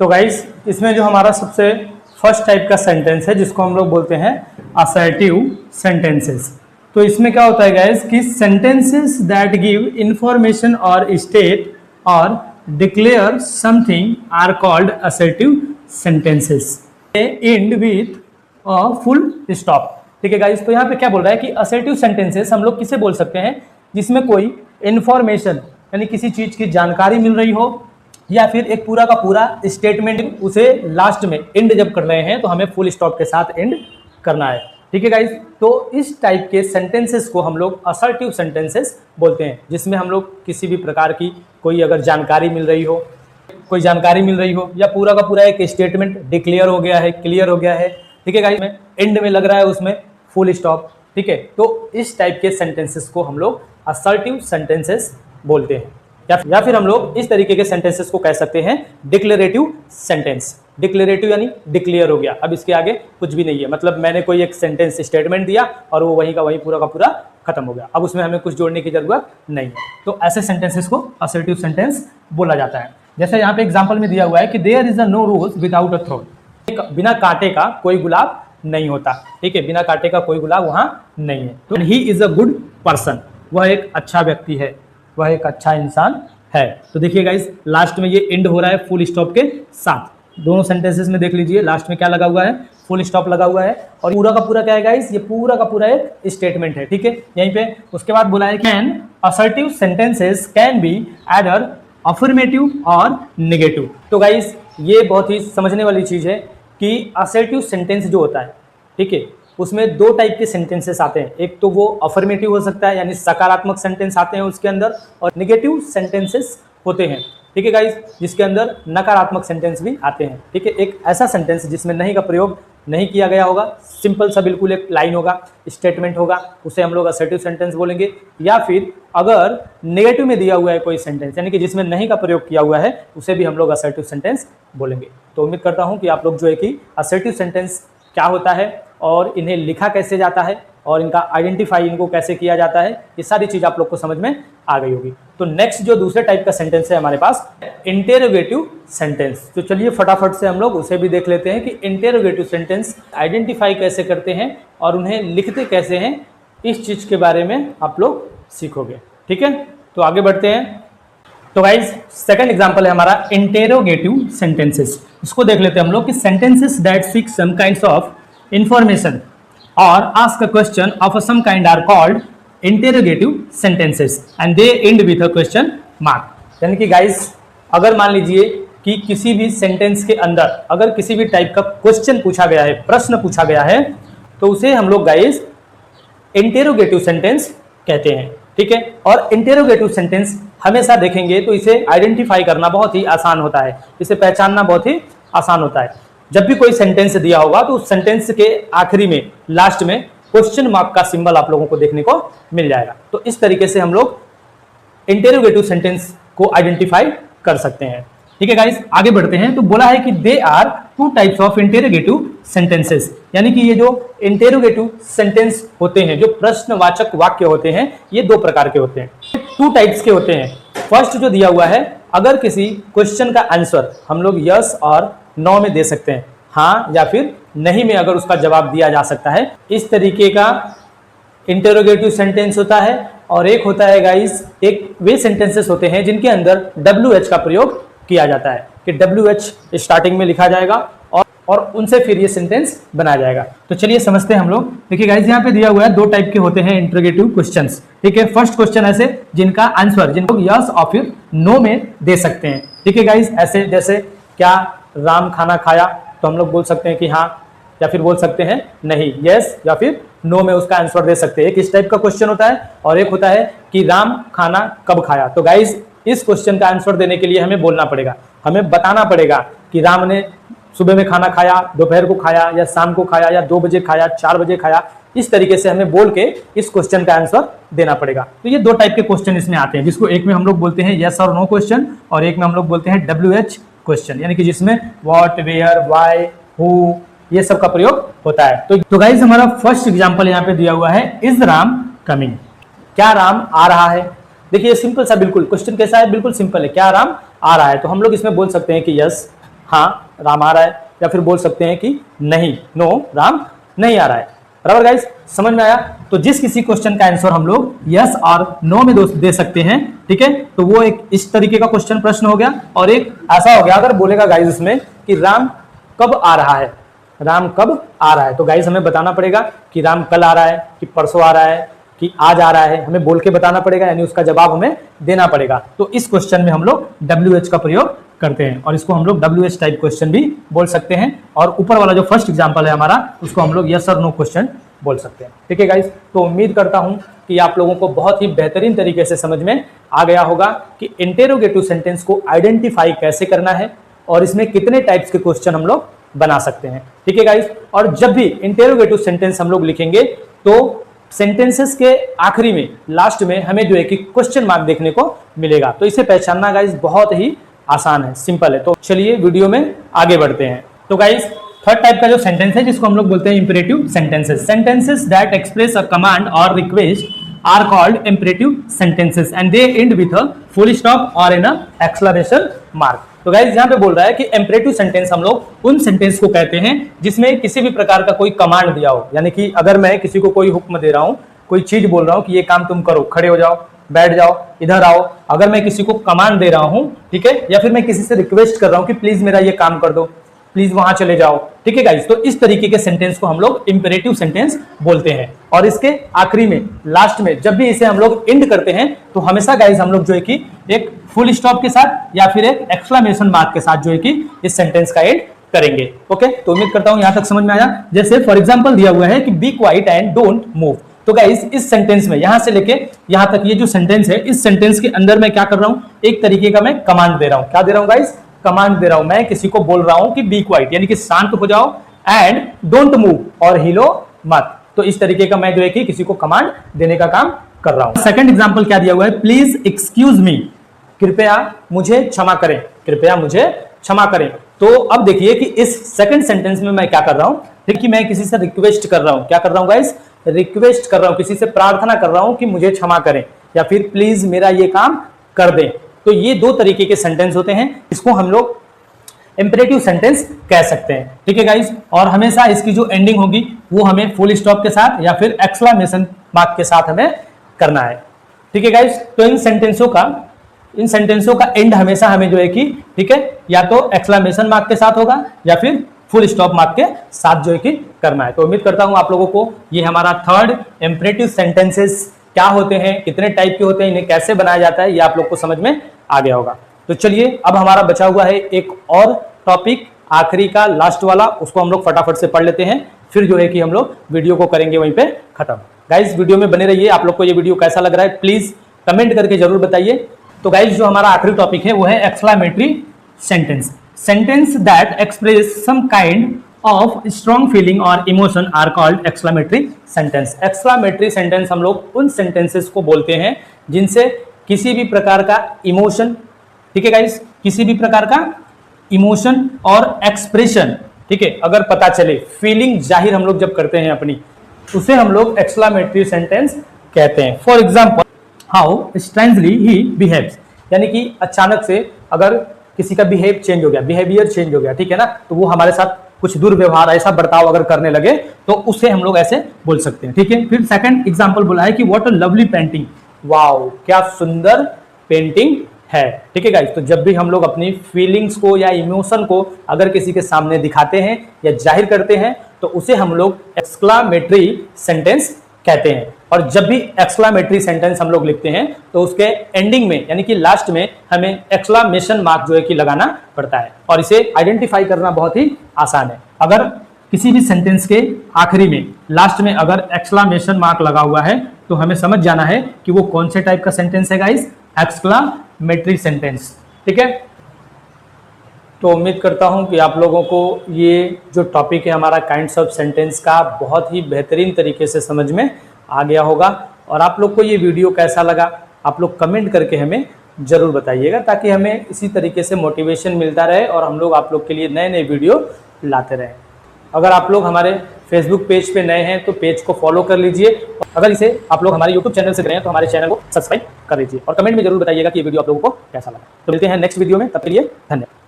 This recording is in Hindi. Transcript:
तो गाइस इसमें जो हमारा सबसे फर्स्ट टाइप का सेंटेंस है जिसको हम लोग बोलते हैं असर्टिव सेंटेंसेस। तो इसमें क्या होता है गाइस कि सेंटेंसेस दैट गिव इंफॉर्मेशन और स्टेट और declare something are called assertive sentences. And with a full stop. ठीक है गाइस, तो यहाँ पे क्या बोल रहा है कि असर्टिव सेंटेंसेस हम लोग किसे बोल सकते हैं, जिसमें कोई इंफॉर्मेशन यानी किसी चीज की जानकारी मिल रही हो या फिर एक पूरा का पूरा स्टेटमेंट, उसे लास्ट में एंड जब कर रहे हैं तो हमें फुल स्टॉप के साथ एंड करना है। ठीक है गाइस, तो इस टाइप के सेंटेंसेस को हम लोग असर्टिव सेंटेंसेस बोलते हैं, जिसमें हम लोग किसी भी प्रकार की कोई अगर जानकारी मिल रही हो, कोई जानकारी मिल रही हो या पूरा का पूरा एक स्टेटमेंट डिक्लेयर हो गया है, क्लियर हो गया है। ठीक है गाइस, में एंड में लग रहा है उसमें फुल स्टॉप। ठीक है, तो इस टाइप के सेंटेंसेस को हम लोग असर्टिव सेंटेंसेस बोलते हैं, या फिर हम लोग इस तरीके के सेंटेंसेस को कह सकते हैं डिक्लेरेटिव सेंटेंस। डिक्लेरेटिव यानी डिक्लेयर हो गया, अब इसके आगे कुछ भी नहीं है, मतलब मैंने कोई एक सेंटेंस स्टेटमेंट दिया और वो वहीं का वहीं पूरा का पूरा खत्म हो गया, अब उसमें हमें कुछ जोड़ने की जरूरत नहीं है। तो ऐसे सेंटेंसेस को असर्टिव सेंटेंस बोला जाता है। जैसे यहाँ पे एग्जाम्पल में दिया हुआ है कि there is a no rose without a thorn. बिना कांटे का कोई गुलाब नहीं होता। ठीक है, बिना कांटे का कोई गुलाब वहां नहीं है। तो he is a good person, वह एक अच्छा व्यक्ति है, वह एक अच्छा इंसान है। तो देखिए गाइस, लास्ट में ये एंड हो रहा है फुल स्टॉप के साथ। दोनों सेंटेंसेस में देख लीजिए, लास्ट में क्या लगा हुआ है, फुल स्टॉप लगा हुआ है, और पूरा का पूरा क्या है गाइस, ये पूरा का पूरा एक स्टेटमेंट है। ठीक है, यहीं पे उसके बाद बोला है can assertive sentences can be adder affirmative और नेगेटिव। तो गाइस ये बहुत ही समझने वाली चीज है कि असर्टिव सेंटेंस जो होता है, ठीक है, उसमें दो टाइप के सेंटेंसेस आते हैं। एक तो वो अफर्मेटिव हो सकता है यानी सकारात्मक सेंटेंस आते हैं उसके अंदर, और नेगेटिव सेंटेंसेस होते हैं। ठीक है गाइस, जिसके अंदर नकारात्मक सेंटेंस भी आते हैं। ठीक है, एक ऐसा सेंटेंस जिसमें नहीं का प्रयोग नहीं किया गया होगा, सिंपल सा बिल्कुल एक लाइन होगा, स्टेटमेंट होगा, उसे हम लोग असर्टिव सेंटेंस बोलेंगे। या फिर अगर नेगेटिव में दिया हुआ है कोई सेंटेंस यानी कि जिसमें नहीं का प्रयोग किया हुआ है, उसे भी हम लोग असर्टिव सेंटेंस बोलेंगे। तो उम्मीद करता हूं कि आप लोग जो है कि असर्टिव सेंटेंस क्या होता है और इन्हें लिखा कैसे जाता है और इनका आइडेंटिफाई इनको कैसे किया जाता है, ये सारी चीज आप लोग को समझ में आ गई होगी। तो नेक्स्ट जो दूसरे टाइप का सेंटेंस है हमारे पास, इंटेरोगेटिव सेंटेंस। तो चलिए फटाफट से हम लोग उसे भी देख लेते हैं कि इंटेरोगेटिव सेंटेंस आइडेंटिफाई कैसे करते हैं और उन्हें लिखते कैसे हैं, इस चीज के बारे में आप लोग सीखोगे। ठीक है, तो आगे बढ़ते हैं। तो गाइज सेकंड एग्जांपल है हमारा इंटेरोगेटिव सेंटेंसेस। इसको देख लेते हैं हम लोग कि sentences that seek some kinds of information or ask a question of some kind are called interrogative sentences and they end with a question mark. यानी कि गाइज अगर मान लीजिए कि किसी भी सेंटेंस के अंदर अगर किसी भी टाइप का क्वेश्चन पूछा गया है, प्रश्न पूछा गया है, तो उसे हम लोग गाइज इंटेरोगेटिव सेंटेंस कहते हैं। ठीक है, और इंटेरोगेटिव सेंटेंस हमेशा देखेंगे तो इसे आइडेंटिफाई करना बहुत ही आसान होता है, इसे पहचानना बहुत ही आसान होता है। जब भी कोई सेंटेंस दिया होगा तो उस सेंटेंस के आखिरी में, लास्ट में क्वेश्चन मार्क का सिंबल आप लोगों को देखने को मिल जाएगा। तो इस तरीके से हम लोग इंटेरोगेटिव सेंटेंस को आइडेंटिफाई कर सकते हैं। ठीक है गाइस, आगे बढ़ते हैं। तो बोला है कि they are two types of interrogative sentences, यानी कि ये जो इंटेरोगेटिव सेंटेंस होते हैं, जो प्रश्नवाचक वाक्य होते हैं, ये दो प्रकार के होते हैं, टू टाइप्स के होते हैं। फर्स्ट जो दिया हुआ है, अगर किसी क्वेश्चन का आंसर हम लोग यस और नो में दे सकते हैं, हाँ या फिर नहीं में अगर उसका जवाब दिया जा सकता है, इस तरीके का इंटेरोगेटिव सेंटेंस होता है। और एक होता है गाइस, एक वे सेंटेंसेस होते हैं जिनके अंदर WH का प्रयोग किया जाता है कि WH स्टार्टिंग में लिखा जाएगा और उनसे फिर ये सेंटेंस बनाया जाएगा। तो चलिए समझते हैं हम लोग। देखिए गाइस, यहाँ पे दिया हुआ है दो टाइप के होते हैं इंटेरोगेटिव क्वेश्चंस। ठीक है, फर्स्ट क्वेश्चन ऐसे जिनका आंसर जिनको यस और फिर नो में दे सकते हैं। ठीक है गाइस, ऐसे जैसे क्या राम खाना खाया, तो हम लोग बोल सकते हैं कि हाँ, या फिर बोल सकते हैं नहीं, यस या फिर नो में उसका आंसर दे सकते हैं। एक इस टाइप का क्वेश्चन होता है और एक होता है कि राम खाना कब खाया। तो गाइस इस क्वेश्चन का आंसर देने के लिए हमें बोलना पड़ेगा, हमें बताना पड़ेगा कि राम ने सुबह में खाना खाया, दोपहर को खाया, या शाम को खाया, या 2 बजे खाया, 4 बजे खाया। इस तरीके से हमें बोल के इस क्वेश्चन का आंसर देना पड़ेगा। तो ये दो टाइप के क्वेश्चन इसमें आते हैं, जिसको एक में हम लोग बोलते हैं यस और नो क्वेश्चन, और एक में हम लोग बोलते हैं WH क्वेश्चन, यानी कि जिसमें व्हाट, वेयर, व्हाई, हु, ये सब का प्रयोग होता है। तो गाइस हमारा फर्स्ट एग्जांपल यहाँ पे दिया हुआ है, इज राम कमिंग, क्या राम आ रहा है। देखिए सिंपल सा बिल्कुल क्वेश्चन कैसा है, बिल्कुल सिंपल है, क्या राम आ रहा है। तो हम लोग इसमें बोल सकते हैं कि यस, हाँ राम आ रहा है, या फिर बोल सकते हैं कि नहीं, नो राम नहीं आ रहा है। बराबर गाइस, समझ में आया? तो जिस किसी क्वेश्चन का आंसर हम लोग यस और नो में दे सकते हैं, ठीक है, तो वो एक इस तरीके का क्वेश्चन प्रश्न हो गया। और एक ऐसा हो गया अगर बोलेगा गाइस इसमें कि राम कब आ रहा है, राम कब आ रहा है, तो गाइस हमें बताना पड़ेगा कि राम कल आ रहा है, कि परसों आ रहा है, कि आज आ रहा है, हमें बोल के बताना पड़ेगा, यानी उसका जवाब हमें देना पड़ेगा। तो इस क्वेश्चन में हम लोग WH का प्रयोग करते हैं और इसको हम लोग WH टाइप क्वेश्चन भी बोल सकते हैं। और ऊपर वाला जो फर्स्ट एग्जांपल है हमारा, उसको हम लोग यस और नो क्वेश्चन बोल सकते हैं। ठीक है गाइस, तो उम्मीद करता हूं कि आप लोगों को बहुत ही बेहतरीन तरीके से समझ में आ गया होगा कि इंटेरोगेटिव सेंटेंस को आइडेंटिफाई कैसे करना है और इसमें कितने टाइप्स के क्वेश्चन हम लोग बना सकते हैं। ठीक है गाइस, और जब भी इंटेरोगेटिव सेंटेंस हम लोग लिखेंगे तो सेंटेंसेस के आखिरी में, लास्ट में हमें जो है कि क्वेश्चन मार्क देखने को मिलेगा। तो इसे पहचानना गाइस बहुत ही आसान है, सिंपल है। तो चलिए वीडियो में आगे बढ़ते हैं। तो गाइस थर्ड टाइप का जो सेंटेंस है जिसको हम लोग बोलते हैं imperative sentences. Sentences that express a command or request are called imperative sentences and they end with a full stop or an exclamation mark. तो गाइस यहाँ पे बोल रहा है कि इंपेरेटिव सेंटेंस हम लोग उन सेंटेंस को कहते हैं जिसमें किसी भी प्रकार का कोई कमांड दिया हो, यानी कि अगर मैं किसी को कोई हुक्म दे रहा हूँ, कोई चीज बोल रहा हूँ कि ये काम तुम करो, खड़े हो जाओ, बैठ जाओ, इधर आओ, अगर मैं किसी को कमांड दे रहा हूँ, ठीक है, या फिर मैं किसी से रिक्वेस्ट कर रहा हूँ कि प्लीज मेरा ये काम कर दो, प्लीज वहां चले जाओ। ठीक है गाइस, तो इस तरीके के सेंटेंस को हम लोग इंपेरेटिव सेंटेंस बोलते हैं। और इसके आखिरी में, लास्ट में जब भी इसे हम लोग एंड करते हैं तो हमेशा गाइस हम लोग जो है कि एक फुल स्टॉप के साथ या फिर एक एक्सक्लेमेशन मार्क के साथ जो है कि इस सेंटेंस का एंड करेंगे। ओके, तो उम्मीद करता हूं यहां तक समझ में आया। जैसे फॉर एग्जांपल दिया हुआ है कि be quiet and don't move. तो गाइस इस सेंटेंस में यहां से लेके यहां तक ये जो सेंटेंस है, इस सेंटेंस के अंदर मैं क्या कर रहा हूं, एक तरीके का मैं कमांड दे रहा हूं। क्या दे रहा हूं गाइस? कमांड दे रहा हूं। मैं किसी को बोल रहा हूं कि बी क्वाइट, यानी कि शांत हो जाओ, एंड डोंट मूव, और हिलो मत। तो इस तरीके का मैं जो है कि किसी को कमांड देने का काम कर रहा हूं। सेकंड एग्जांपल क्या दिया हुआ है? प्लीज एक्सक्यूज मी, कृपया मुझे क्षमा करें, कृपया मुझे क्षमा करें। तो अब देखिए कि इस सेकंड सेंटेंस में मैं क्या कर रहा हूं, देखिए मैं किसी से रिक्वेस्ट कर रहा हूं। क्या कर रहा हूं गाइस? रिक्वेस्ट कर रहा हूं, किसी से प्रार्थना कर रहा हूं कि मुझे क्षमा करें या फिर प्लीज मेरा ये काम कर दें। तो ये दो तरीके के सेंटेंस होते हैं, इसको हम लोग इंपेरेटिव सेंटेंस कह सकते हैं। ठीक है गाइस, और हमेशा इसकी जो एंडिंग होगी वो हमें फुल स्टॉप के साथ या फिर एक्सक्लेमेशन मार्क के साथ हमें करना है। ठीक है गाइस, तो इन सेंटेंसों का एंड हमेशा हमें जो है कि, ठीक है, या तो एक्सक्लेमेशन मार्क के साथ होगा या फिर फुल स्टॉप मार्क के साथ जो है कि करना है। तो उम्मीद करता हूं आप लोगों को ये हमारा थर्ड इंपेरेटिव सेंटेंसेस क्या होते हैं, कितने टाइप के होते हैं, इन्हें कैसे बनाया जाता है, ये आप लोग को समझ में आ गया होगा। तो चलिए अब हमारा बचा हुआ है एक और टॉपिक, आखिरी का लास्ट वाला, उसको हम लोग फटाफट से पढ़ लेते हैं, फिर जो है कि हम लोग वीडियो को करेंगे वहीं पे खत्म। गाइस वीडियो में बने रहिए। आप लोग को ये वीडियो कैसा लग रहा है प्लीज कमेंट करके जरूर बताइए। तो गाइस जो हमारा आखिरी टॉपिक है वो है exclamatory sentence. Sentence that express some kind of strong feeling or emotion are called exclamatory sentence. Exclamatory sentence हम लोग उन सेंटेंसेस को बोलते हैं जिनसे किसी भी प्रकार का इमोशन, ठीक है गाइस, किसी भी प्रकार का इमोशन और एक्सप्रेशन, ठीक है, अगर पता चले, फीलिंग जाहिर हम लोग जब करते हैं अपनी, उसे हम लोग एक्सक्लेमेटरी सेंटेंस कहते हैं। For example, how strangely he behaves, यानी कि अचानक से अगर किसी का बिहेव चेंज हो गया, बिहेवियर चेंज हो गया, ठीक है ना, तो वो हमारे साथ कुछ दुर्व्यवहार, ऐसा बर्ताव अगर करने लगे तो उसे हम लोग ऐसे बोल सकते हैं। ठीक है, फिर सेकंड एग्जांपल बोला है कि what a lovely painting, wow क्या सुंदर पेंटिंग है। ठीक है गाइस, तो जब भी हम लोग अपनी फीलिंग्स को या इमोशन को अगर किसी के सामने दिखाते हैं या जाहिर करते हैं तो उसे हम लोग एक्सक्लेमेटरी सेंटेंस कहते हैं। और जब भी एक्सक्लेमेटरी सेंटेंस हम लोग लिखते हैं तो उसके एंडिंग में, यानी कि लास्ट में, हमें एक्सक्लेमेशन मार्क जो है कि लगाना पड़ता है, और इसे आइडेंटिफाई करना बहुत ही आसान है। अगर किसी भी सेंटेंस के आखिरी में, लास्ट में अगर एक्सक्लेमेशन मार्क लगा हुआ है तो हमें समझ जाना है कि वो कौन से टाइप का सेंटेंस है गाइस, एक्सक्लेमेटरी सेंटेंस। ठीक है, तो उम्मीद करता हूं कि आप लोगों को ये जो टॉपिक है हमारा काइंड्स ऑफ सेंटेंस का बहुत ही बेहतरीन तरीके से समझ में आ गया होगा। और आप लोग को ये वीडियो कैसा लगा आप लोग कमेंट करके हमें ज़रूर बताइएगा, ताकि हमें इसी तरीके से मोटिवेशन मिलता रहे और हम लोग आप लोग के लिए नए नए वीडियो लाते रहें। अगर आप लोग हमारे फेसबुक पेज पे नए हैं तो पेज को फॉलो कर लीजिए। अगर इसे आप लोग हमारे यूट्यूब चैनल से करें तो हमारे चैनल को सब्सक्राइब कर लीजिए और कमेंट में जरूर बताइएगा कि ये वीडियो आप लोगों को कैसा लगा। तो मिलते हैं नेक्स्ट वीडियो में, तब के लिए धन्यवाद।